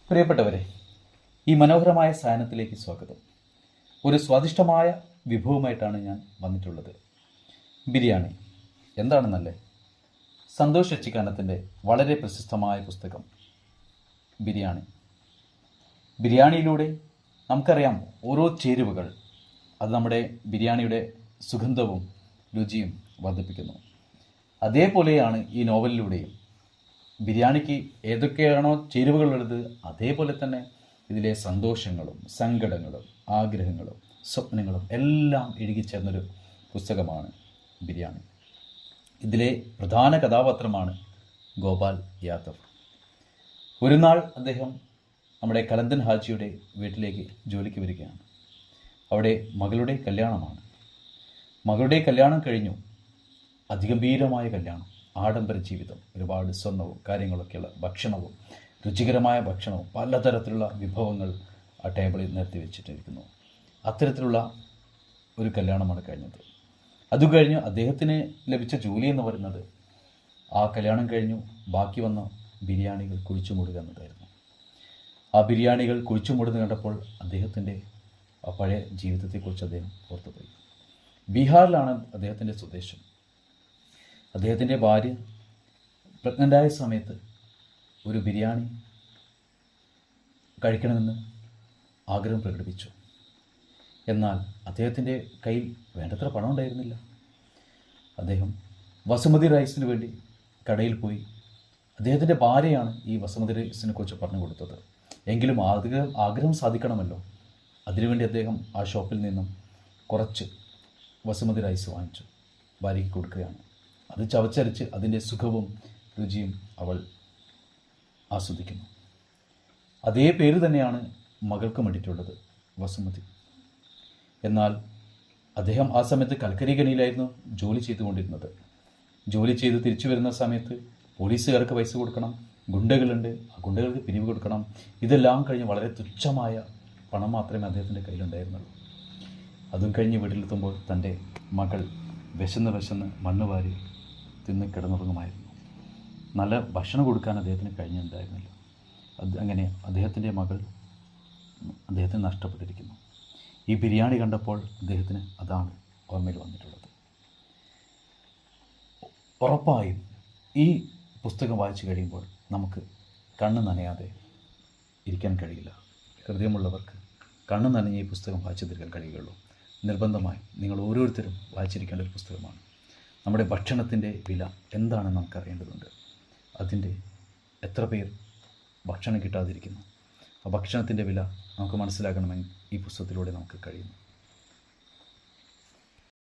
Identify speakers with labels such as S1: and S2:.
S1: പ്രിയപ്പെട്ടവരെ, ഈ മനോഹരമായ സായനത്തിലേക്ക് സ്വാഗതം. ഒരു സ്വാദിഷ്ടമായ വിഭവമായിട്ടാണ് ഞാൻ വന്നിട്ടുള്ളത്. ബിരിയാണി എന്താണെന്നല്ലേ? സന്തോഷ് ചച്ചിക്കാനത്തിൻ്റെ വളരെ പ്രശസ്തമായ പുസ്തകം ബിരിയാണി. ബിരിയാണിയിലൂടെ നമുക്കറിയാം ഓരോ ചേരുവകൾ അത് നമ്മുടെ ബിരിയാണിയുടെ സുഗന്ധവും രുചിയും വർദ്ധിപ്പിക്കുന്നു. അതേപോലെയാണ് ഈ നോവലിലൂടെയും ബിരിയാണിക്ക് ഏതൊക്കെയാണോ ചേരുവകളുള്ളത് അതേപോലെ തന്നെ ഇതിലെ സന്തോഷങ്ങളും സങ്കടങ്ങളും ആഗ്രഹങ്ങളും സ്വപ്നങ്ങളും എല്ലാം ഇഴുകിച്ചേർന്നൊരു പുസ്തകമാണ് ബിരിയാണി. ഇതിലെ പ്രധാന കഥാപാത്രമാണ് ഗോപാൽ യാദവ്. ഒരു നാൾ അദ്ദേഹം നമ്മുടെ കലന്തൻ ഹാജിയുടെ വീട്ടിലേക്ക് ജോലിക്ക് വരികയാണ്. അവിടെ മകളുടെ കല്യാണമാണ്. മകളുടെ കല്യാണം കഴിഞ്ഞു. അതിഗംഭീരമായ കല്യാണം, ആഡംബര ജീവിതം, ഒരുപാട് സ്വർണവും കാര്യങ്ങളൊക്കെയുള്ള ഭക്ഷണവും രുചികരമായ ഭക്ഷണവും പലതരത്തിലുള്ള വിഭവങ്ങൾ ആ ടേബിളിൽ നിരത്തി വെച്ചിട്ടിരിക്കുന്നു. അത്തരത്തിലുള്ള ഒരു കല്യാണമാണ് കഴിഞ്ഞത്. അത് കഴിഞ്ഞ് അദ്ദേഹത്തിന് ലഭിച്ച ജോലി എന്ന് പറയുന്നത് ആ കല്യാണം കഴിഞ്ഞു ബാക്കി വന്ന ബിരിയാണികൾ കുഴിച്ചുമൂടുക എന്നതായിരുന്നു. ആ ബിരിയാണികൾ കുഴിച്ചുമൂടുന്നത് കണ്ടപ്പോൾ അദ്ദേഹത്തിൻ്റെ ആ പഴയ ജീവിതത്തെക്കുറിച്ച് അദ്ദേഹം ഓർത്തുപോയി. ബീഹാറിലാണ് അദ്ദേഹത്തിൻ്റെ സ്വദേശം. അദ്ദേഹത്തിൻ്റെ ഭാര്യ പ്രഗ്നൻ്റായ സമയത്ത് ഒരു ബിരിയാണി കഴിക്കണമെന്ന് ആഗ്രഹം പ്രകടിപ്പിച്ചു. എന്നാൽ അദ്ദേഹത്തിൻ്റെ കയ്യിൽ വേണ്ടത്ര പണം ഉണ്ടായിരുന്നില്ല. അദ്ദേഹം ബസുമതി റൈസിന് വേണ്ടി കടയിൽ പോയി. അദ്ദേഹത്തിൻ്റെ ഭാര്യയാണ് ഈ ബസുമതി റൈസിനെ കുറിച്ച് പറഞ്ഞു കൊടുത്തത്. എങ്കിലും ആഗ്രഹം സാധിക്കണമല്ലോ. അതിനുവേണ്ടി അദ്ദേഹം ആ ഷോപ്പിൽ നിന്നും കുറച്ച് ബസുമതി റൈസ് വാങ്ങിച്ചു ഭാര്യയ്ക്ക് കൊടുക്കുകയാണ്. അത് ചവച്ചരച്ച് അതിൻ്റെ സുഖവും രുചിയും അവൾ ആസ്വദിക്കുന്നു. അതേ പേര് തന്നെയാണ് മകൾക്ക് വേണ്ടിയിട്ടുള്ളത്, വസുമതി. എന്നാൽ അദ്ദേഹം ആ സമയത്ത് കൽക്കരി ഖനിയിലായിരുന്നു ജോലി ചെയ്തുകൊണ്ടിരുന്നത്. ജോലി ചെയ്ത് തിരിച്ചു വരുന്ന സമയത്ത് പോലീസുകാർക്ക് പൈസ കൊടുക്കണം, ഗുണ്ടകളുണ്ട്, ആ ഗുണ്ടകൾക്ക് പിരിവ് കൊടുക്കണം. ഇതെല്ലാം കഴിഞ്ഞ് വളരെ തുച്ഛമായ പണം മാത്രമേ അദ്ദേഹത്തിൻ്റെ കയ്യിലുണ്ടായിരുന്നുള്ളൂ. അതും കഴിഞ്ഞ് വീട്ടിലെത്തുമ്പോൾ തൻ്റെ മകൾ വിശന്ന് മണ്ണ് വാരി തിന്ന് കിടന്നുറങ്ങുമായിരുന്നു. നല്ല ഭക്ഷണം കൊടുക്കാൻ അദ്ദേഹത്തിന് കഴിഞ്ഞിട്ടുണ്ടായിരുന്നില്ല. അങ്ങനെ അദ്ദേഹത്തിൻ്റെ മകൾ അദ്ദേഹത്തിന് നഷ്ടപ്പെട്ടിരിക്കുന്നു. ഈ ബിരിയാണി കണ്ടപ്പോൾ അദ്ദേഹത്തിന് അതാണ് ഓർമ്മയിൽ വന്നിട്ടുള്ളത്. ഉറപ്പായും ഈ പുസ്തകം വായിച്ചു കഴിയുമ്പോൾ നമുക്ക് കണ്ണ് നനയാതെ ഇരിക്കാൻ കഴിയില്ല. ഹൃദയമുള്ളവർക്ക് കണ്ണ് നനഞ്ഞ് ഈ പുസ്തകം വായിച്ചു തീർക്കാൻ കഴിയുകയുള്ളൂ. നിർബന്ധമായി നിങ്ങൾ ഓരോരുത്തരും വായിച്ചിരിക്കേണ്ട ഒരു പുസ്തകമാണ്. നമ്മുടെ ഭക്ഷണത്തിൻ്റെ വില എന്താണെന്ന് നമുക്കറിയേണ്ടതുണ്ട്. അതിൻ്റെ എത്ര പേർ ഭക്ഷണം കിട്ടാതിരിക്കുന്നു, ആ ഭക്ഷണത്തിൻ്റെ വില നമുക്ക് മനസ്സിലാക്കണമെങ്കിൽ ഈ പുസ്തകത്തിലൂടെ നമുക്ക് കഴിയുന്നു.